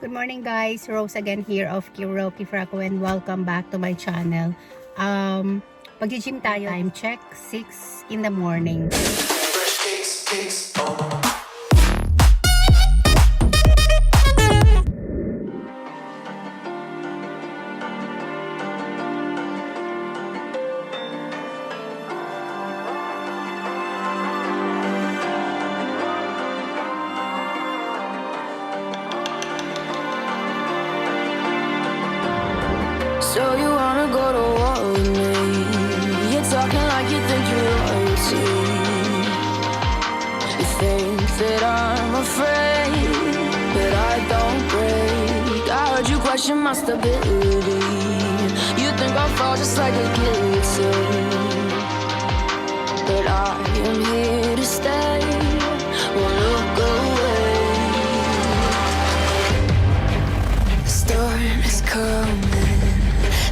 Good morning guys, Rose again here of Kiroky Fraco and welcome back to my channel. Pag-gym tayo, time check, 6 in the morning. So you wanna go to war with me? You're talking like you think you're royalty. You think that I'm afraid, but I don't break. I heard you question my stability. You think I'll fall just like a guillotine, but I am here to stay. Won't look away. The storm is coming,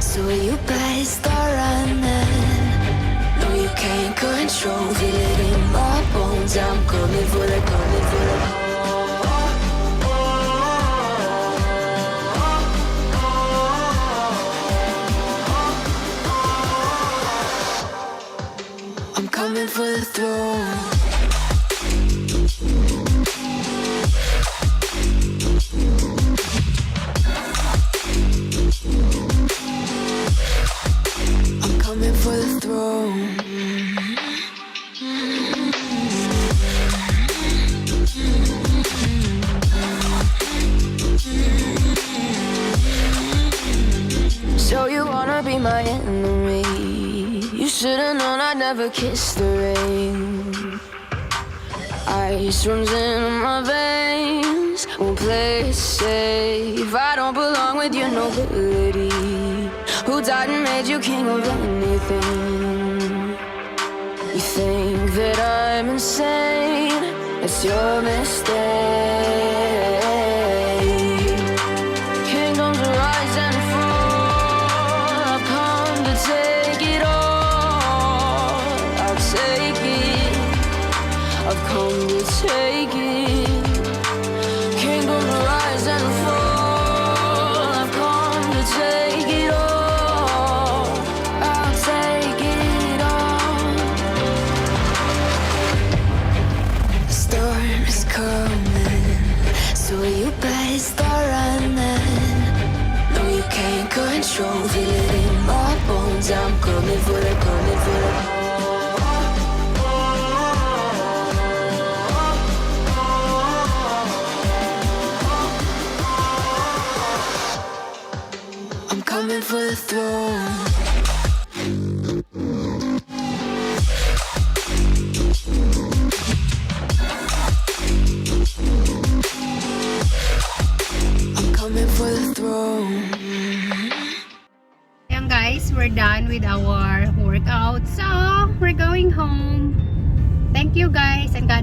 so you better start running. No, you can't control, feel it in my bones. I'm coming for the, coming for the. I'm coming for the throne. Coming for the throne. So you wanna be my enemy? You should've known I'd never kiss the rain. Ice runs in my veins, won't play it safe. I don't belong with your nobility. Who died and made you king of anything? You think that I'm insane? It's your mistake. Kingdoms rise and fall. I've come to take it all. I'll take it. I've come to take it. Kingdoms rise and fall. I've come to take it all. I'll take it all. The storm is coming, so you better start running. No, you can't control, feel it in my bones. I'm coming for the, coming for the. I'm coming for the throne. I'm coming for the throne. Ayan guys, we're done with our workout. So, we're going home. Thank you guys and God